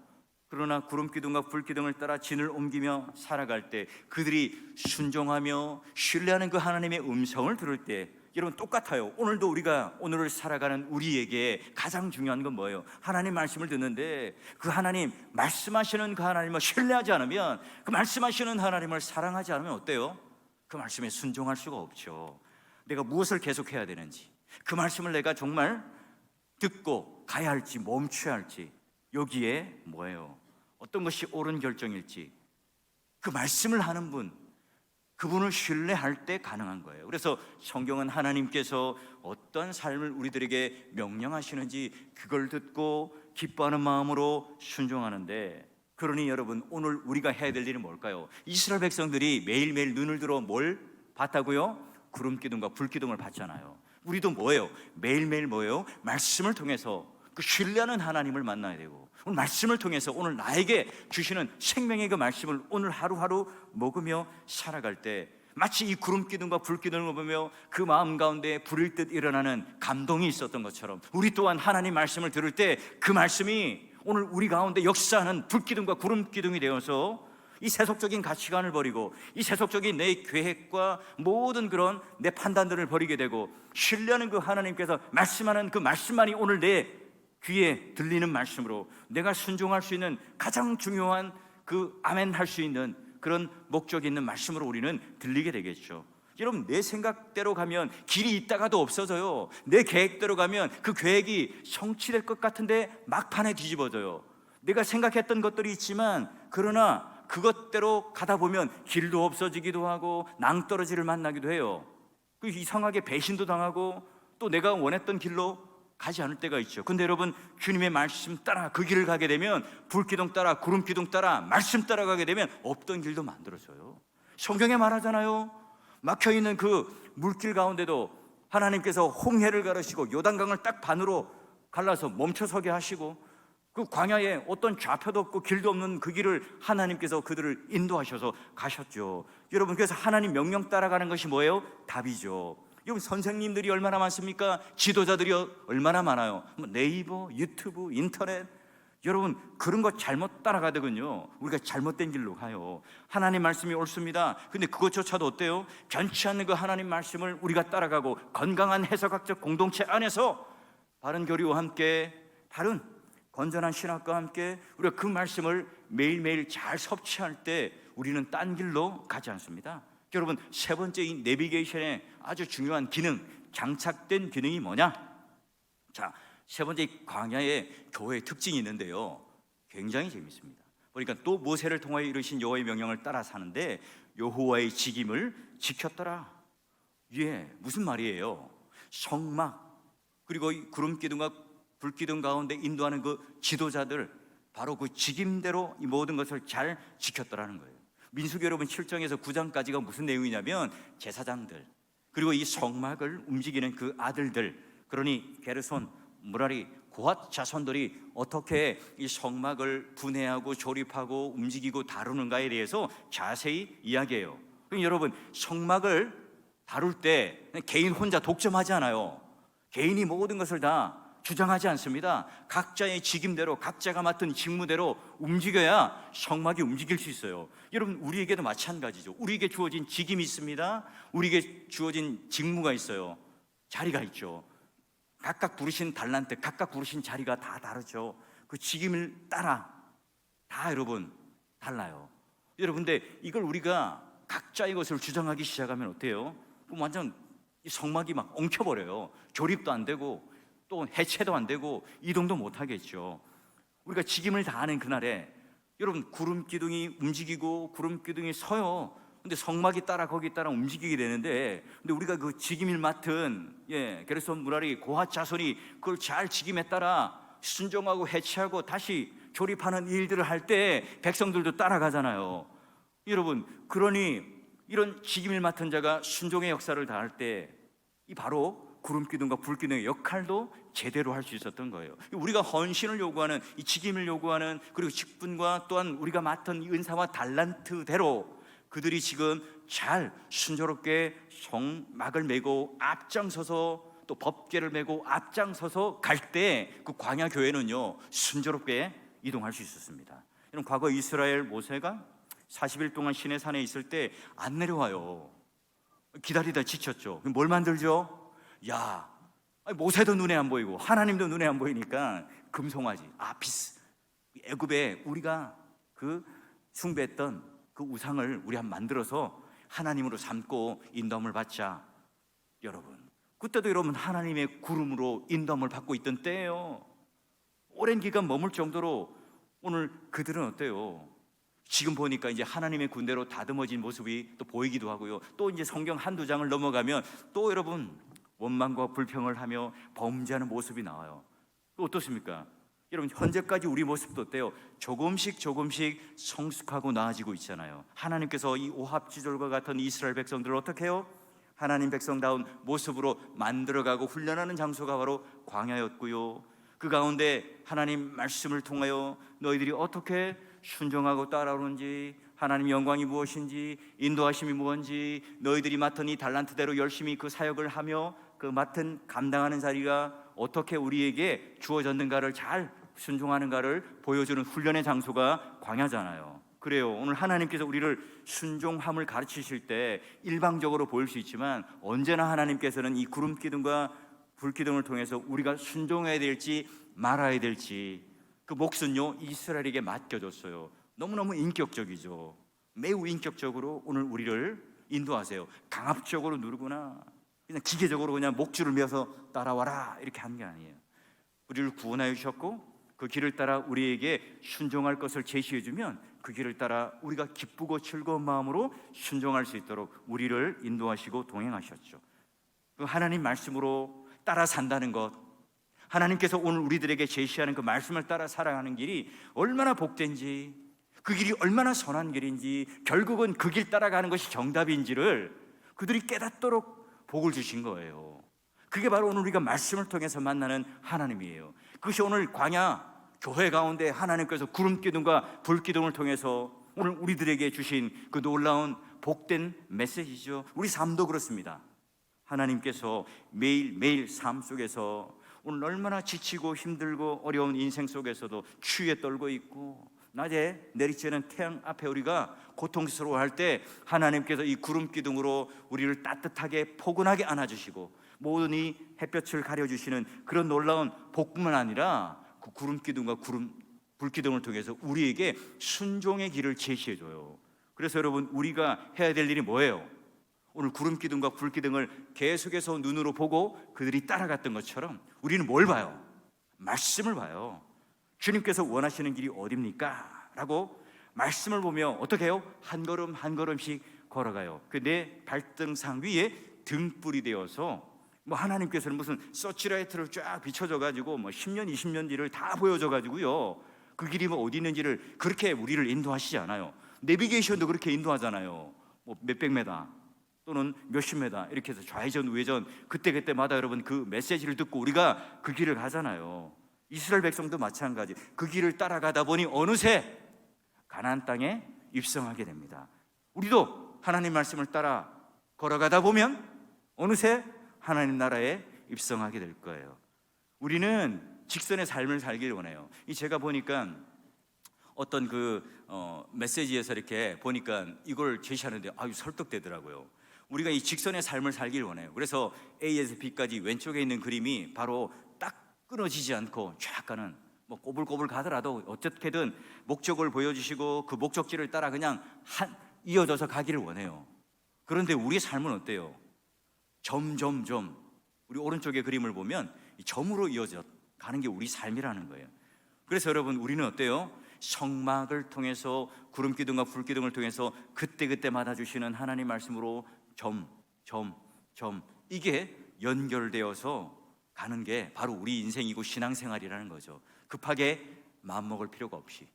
그러나 구름기둥과 불기둥을 따라 진을 옮기며 살아갈 때 그들이 순종하며 신뢰하는 그 하나님의 음성을 들을 때 여러분 똑같아요. 오늘도 우리가 오늘을 살아가는 우리에게 가장 중요한 건 뭐예요? 하나님 말씀을 듣는데 그 하나님 말씀하시는 그 하나님을 신뢰하지 않으면, 그 말씀하시는 하나님을 사랑하지 않으면 어때요? 그 말씀에 순종할 수가 없죠. 내가 무엇을 계속해야 되는지, 그 말씀을 내가 정말 듣고 가야 할지 멈춰야 할지, 여기에 뭐예요? 어떤 것이 옳은 결정일지 그 말씀을 하는 분, 그분을 신뢰할 때 가능한 거예요. 그래서 성경은 하나님께서 어떤 삶을 우리들에게 명령하시는지 그걸 듣고 기뻐하는 마음으로 순종하는데, 그러니 여러분 오늘 우리가 해야 될 일은 뭘까요? 이스라엘 백성들이 매일매일 눈을 들어 뭘 봤다고요? 구름기둥과 불기둥을 봤잖아요. 우리도 뭐예요? 매일매일 뭐예요? 말씀을 통해서 그 신뢰하는 하나님을 만나야 되고, 오늘 말씀을 통해서 오늘 나에게 주시는 생명의 그 말씀을 오늘 하루하루 먹으며 살아갈 때 마치 이 구름기둥과 불기둥을 보며 그 마음 가운데 불일 듯 일어나는 감동이 있었던 것처럼, 우리 또한 하나님 말씀을 들을 때 그 말씀이 오늘 우리 가운데 역사하는 불기둥과 구름기둥이 되어서 이 세속적인 가치관을 버리고 이 세속적인 내 계획과 모든 그런 내 판단들을 버리게 되고, 신뢰하는 그 하나님께서 말씀하는 그 말씀만이 오늘 내 귀에 들리는 말씀으로 내가 순종할 수 있는 가장 중요한 그 아멘 할 수 있는 그런 목적이 있는 말씀으로 우리는 들리게 되겠죠. 여러분 내 생각대로 가면 길이 있다가도 없어져요. 내 계획대로 가면 그 계획이 성취될 것 같은데 막판에 뒤집어져요. 내가 생각했던 것들이 있지만 그러나 그것대로 가다 보면 길도 없어지기도 하고 낭떠러지를 만나기도 해요. 그 이상하게 배신도 당하고 또 내가 원했던 길로 가지 않을 때가 있죠. 근데 여러분 주님의 말씀 따라 그 길을 가게 되면, 불기둥 따라 구름기둥 따라 말씀 따라가게 되면 없던 길도 만들어져요. 성경에 말하잖아요. 막혀있는 그 물길 가운데도 하나님께서 홍해를 가르시고 요단강을 딱 반으로 갈라서 멈춰서게 하시고, 그 광야에 어떤 좌표도 없고 길도 없는 그 길을 하나님께서 그들을 인도하셔서 가셨죠. 여러분 그래서 하나님 명령 따라가는 것이 뭐예요? 답이죠. 여러분 선생님들이 얼마나 많습니까? 지도자들이 얼마나 많아요. 네이버, 유튜브, 인터넷, 여러분 그런 거 잘못 따라가더군요. 우리가 잘못된 길로 가요. 하나님 말씀이 옳습니다. 근데 그것조차도 어때요? 변치 않는 그 하나님 말씀을 우리가 따라가고 건강한 해석학적 공동체 안에서 바른 교리와 함께 바른 건전한 신학과 함께 우리가 그 말씀을 매일매일 잘 섭취할 때 우리는 딴 길로 가지 않습니다. 여러분 세 번째 이 내비게이션의 아주 중요한 기능, 장착된 기능이 뭐냐? 자, 세 번째 광야의 교회의 특징이 있는데요, 굉장히 재밌습니다. 보니까 또 모세를 통하여 이르신 여호와의 명령을 따라 사는데 여호와의 직임을 지켰더라. 이게 무슨 말이에요? 성막 그리고 이 구름기둥과 불기둥 가운데 인도하는 그 지도자들, 바로 그 직임대로 이 모든 것을 잘 지켰더라는 거예요. 민수기 여러분 7장에서 9장까지가 무슨 내용이냐면 제사장들 그리고 이 성막을 움직이는 그 아들들, 그러니 게르손, 무라리, 고핫 자손들이 어떻게 이 성막을 분해하고 조립하고 움직이고 다루는가에 대해서 자세히 이야기해요. 그럼 여러분, 성막을 다룰 때 개인 혼자 독점하지 않아요. 개인이 모든 것을 다 주장하지 않습니다. 각자의 직임대로, 각자가 맡은 직무대로 움직여야 성막이 움직일 수 있어요. 여러분, 우리에게도 마찬가지죠. 우리에게 주어진 직임이 있습니다. 우리에게 주어진 직무가 있어요. 자리가 있죠. 각각 부르신 달란트, 각각 부르신 자리가 다 다르죠. 그 직임을 따라 다 여러분 달라요. 여러분, 근데 이걸 우리가 각자의 것을 주장하기 시작하면 어때요? 그럼 완전 이 성막이 막 엉켜버려요. 조립도 안 되고 또 해체도 안 되고 이동도 못 하겠죠. 우리가 직임을 다하는 그날에 여러분, 구름 기둥이 움직이고 구름 기둥이 서요. 근데 성막이 따라 거기 따라 움직이게 되는데, 근데 우리가 그 직임을 맡은 그래서 무라리 고핫 자손이 그걸 잘 직임에 따라 순종하고 해체하고 다시 조립하는 일들을 할 때 백성들도 따라가잖아요. 여러분, 그러니 이런 직임을 맡은 자가 순종의 역사를 다할 때 이 바로 구름 기둥과 불 기둥의 역할도 제대로 할 수 있었던 거예요. 우리가 헌신을 요구하는 이 직임을 요구하는, 그리고 직분과 또한 우리가 맡은 이 은사와 달란트대로 그들이 지금 잘 순조롭게 성막을 메고 앞장서서 또 법궤를 메고 앞장서서 갈 때 그 광야 교회는요 순조롭게 이동할 수 있었습니다. 여러분, 과거 이스라엘 모세가 40일 동안 시내 산에 있을 때 안 내려와요. 기다리다 지쳤죠. 그럼 뭘 만들죠? 모세도 눈에 안 보이고 하나님도 눈에 안 보이니까 금송아지, 아피스, 애굽에 우리가 그 숭배했던 그 우상을 우리 한번 만들어서 하나님으로 삼고 인도함을 받자. 여러분, 그때도 여러분 하나님의 구름으로 인도함을 받고 있던 때예요. 오랜 기간 머물 정도로. 오늘 그들은 어때요? 지금 보니까 이제 하나님의 군대로 다듬어진 모습이 또 보이기도 하고요. 또 이제 성경 한두 장을 넘어가면 또 여러분 원망과 불평을 하며 범죄하는 모습이 나와요. 또 어떻습니까? 여러분, 현재까지 우리 모습도 어때요? 조금씩 성숙하고 나아지고 있잖아요. 하나님께서 이 오합지졸과 같은 이스라엘 백성들을 어떻게 해요? 하나님 백성다운 모습으로 만들어가고 훈련하는 장소가 바로 광야였고요. 그 가운데 하나님 말씀을 통하여 너희들이 어떻게 순종하고 따라오는지, 하나님 영광이 무엇인지, 인도하심이 무엇인지, 너희들이 맡은 이 달란트대로 열심히 그 사역을 하며 그 맡은 감당하는 자리가 어떻게 우리에게 주어졌는가를 잘 순종하는가를 보여주는 훈련의 장소가 광야잖아요. 그래요. 오늘 하나님께서 우리를 순종함을 가르치실 때 일방적으로 보일 수 있지만 언제나 하나님께서는 이 구름 기둥과 불 기둥을 통해서 우리가 순종해야 될지 말아야 될지 그 몫은요 이스라엘에게 맡겨줬어요. 너무너무 인격적이죠. 매우 인격적으로 오늘 우리를 인도하세요. 강압적으로 누르거나 그냥 기계적으로 그냥 목줄을 메어서 따라와라 이렇게 한 게 아니에요. 우리를 구원하여 주셨고 그 길을 따라 우리에게 순종할 것을 제시해 주면 그 길을 따라 우리가 기쁘고 즐거운 마음으로 순종할 수 있도록 우리를 인도하시고 동행하셨죠. 그 하나님 말씀으로 따라 산다는 것, 하나님께서 오늘 우리들에게 제시하는 그 말씀을 따라 살아가는 길이 얼마나 복된지, 그 길이 얼마나 선한 길인지, 결국은 그 길 따라가는 것이 정답인지를 그들이 깨닫도록 복을 주신 거예요. 그게 바로 오늘 우리가 말씀을 통해서 만나는 하나님이에요. 그것이 오늘 광야 교회 가운데 하나님께서 구름 기둥과 불 기둥을 통해서 오늘 우리들에게 주신 그 놀라운 복된 메시지죠. 우리 삶도 그렇습니다. 하나님께서 매일매일 삶 속에서 오늘 얼마나 지치고 힘들고 어려운 인생 속에서도 추위에 떨고 있고 낮에 내리쬐는 태양 앞에 우리가 고통스러워할 때 하나님께서 이 구름 기둥으로 우리를 따뜻하게 포근하게 안아주시고 모든 이 햇볕을 가려주시는 그런 놀라운 복뿐만 아니라 그 구름 기둥과 불 기둥을 통해서 우리에게 순종의 길을 제시해줘요. 그래서 여러분, 우리가 해야 될 일이 뭐예요? 오늘 구름 기둥과 불 기둥을 계속해서 눈으로 보고 그들이 따라갔던 것처럼 우리는 뭘 봐요? 말씀을 봐요. 주님께서 원하시는 길이 어딥니까? 라고 말씀을 보며 어떻게 해요? 한 걸음 한 걸음씩 걸어가요. 그 내 발등상 위에 등불이 되어서 하나님께서는 무슨 서치라이트를 쫙 비춰줘 가지고 10년 20년 뒤를 다 보여줘 가지고요 그 길이 어디 있는지를 그렇게 우리를 인도하시지 않아요. 내비게이션도 그렇게 인도하잖아요. 몇백 메다 또는 몇십 메다 이렇게 해서 좌회전 우회전 그때마다 여러분 그 메시지를 듣고 우리가 그 길을 가잖아요. 이스라엘 백성도 마찬가지. 그 길을 따라가다 보니 어느새 가나안 땅에 입성하게 됩니다. 우리도 하나님 말씀을 따라 걸어가다 보면 어느새 하나님 나라에 입성하게 될 거예요. 우리는 직선의 삶을 살기를 원해요. 이 제가 보니까 어떤 메시지에서 이렇게 보니까 이걸 제시하는데 아유 설득되더라고요. 우리가 이 직선의 삶을 살기를 원해요. 그래서 A에서 B까지 왼쪽에 있는 그림이 바로 딱 끊어지지 않고 쫙 가는, 뭐 꼬불꼬불 가더라도 어떻게든 목적을 보여주시고 그 목적지를 따라 그냥 이어져서 가기를 원해요. 그런데 우리의 삶은 어때요? 점점점 우리 오른쪽의 그림을 보면 이 점으로 이어져 가는 게 우리 삶이라는 거예요. 그래서 여러분, 우리는 어때요? 성막을 통해서 구름 기둥과 불 기둥을 통해서 그때그때마다 주시는 하나님 말씀으로 점 이게 연결되어서 가는 게 바로 우리 인생이고 신앙생활이라는 거죠. 급하게 마음먹을 필요가 없이.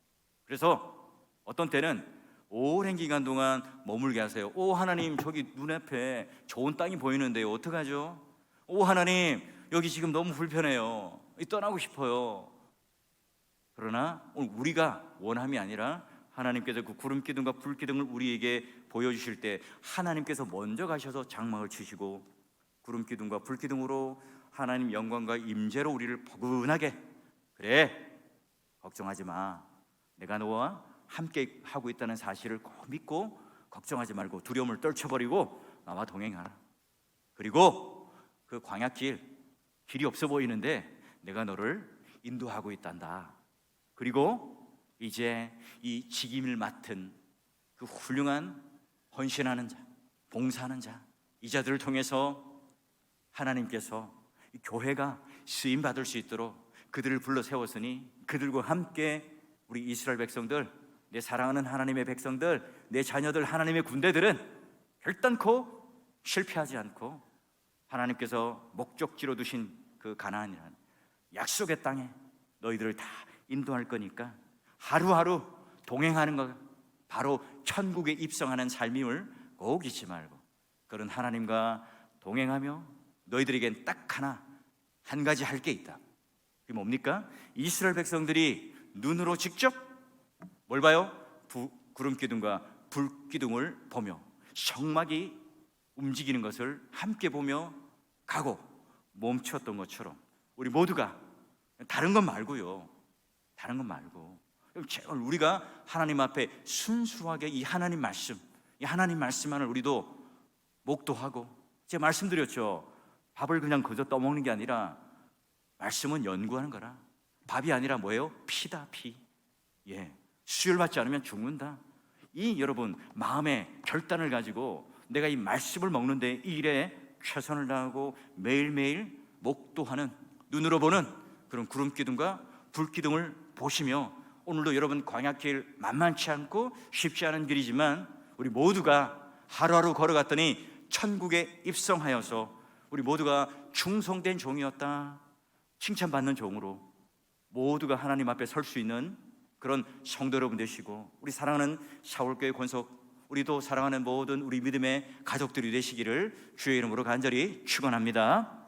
그래서 어떤 때는 오랜 기간 동안 머물게 하세요. 오 하나님, 저기 눈앞에 좋은 땅이 보이는데요, 어떡하죠? 오 하나님, 여기 지금 너무 불편해요, 떠나고 싶어요. 그러나 오늘 우리가 원함이 아니라 하나님께서 그 구름 기둥과 불 기둥을 우리에게 보여주실 때 하나님께서 먼저 가셔서 장막을 치시고 구름 기둥과 불 기둥으로 하나님 영광과 임재로 우리를 포근하게, 그래 걱정하지 마, 내가 너와 함께 하고 있다는 사실을 꼭 믿고 걱정하지 말고 두려움을 떨쳐버리고 나와 동행하라. 그리고 그 광야길, 길이 없어 보이는데 내가 너를 인도하고 있단다. 그리고 이제 이 직임을 맡은 그 훌륭한 헌신하는 자, 봉사하는 자, 이 자들을 통해서 하나님께서 이 교회가 쓰임 받을 수 있도록 그들을 불러 세웠으니 그들과 함께 우리 이스라엘 백성들, 내 사랑하는 하나님의 백성들, 내 자녀들, 하나님의 군대들은 결단코 실패하지 않고 하나님께서 목적지로 두신 그 가나안이라는 약속의 땅에 너희들을 다 인도할 거니까 하루하루 동행하는 것, 바로 천국에 입성하는 삶임을 꼭 잊지 말고 그런 하나님과 동행하며 너희들에겐 딱 한 가지 할 게 있다. 그게 뭡니까? 이스라엘 백성들이 눈으로 직접 뭘 봐요? 구름 기둥과 불 기둥을 보며 성막이 움직이는 것을 함께 보며 가고 멈췄던 것처럼 우리 모두가 다른 것 말고요, 다른 것 말고 우리가 하나님 앞에 순수하게 이 하나님 말씀만을 우리도 목도하고, 제가 말씀드렸죠, 밥을 그냥 그저 떠먹는 게 아니라 말씀은 연구하는 거라. 밥이 아니라 뭐예요? 피다, 피. 수혈 받지 않으면 죽는다. 이 여러분 마음의 결단을 가지고 내가 이 말씀을 먹는데 이 일에 최선을 다하고 매일매일 목도하는, 눈으로 보는 그런 구름 기둥과 불 기둥을 보시며, 오늘도 여러분 광야길 만만치 않고 쉽지 않은 길이지만 우리 모두가 하루하루 걸어갔더니 천국에 입성하여서 우리 모두가 충성된 종이었다, 칭찬받는 종으로 모두가 하나님 앞에 설 수 있는 그런 성도 여러분 되시고, 우리 사랑하는 샤울교회 권속, 우리도 사랑하는 모든 우리 믿음의 가족들이 되시기를 주의 이름으로 간절히 축원합니다.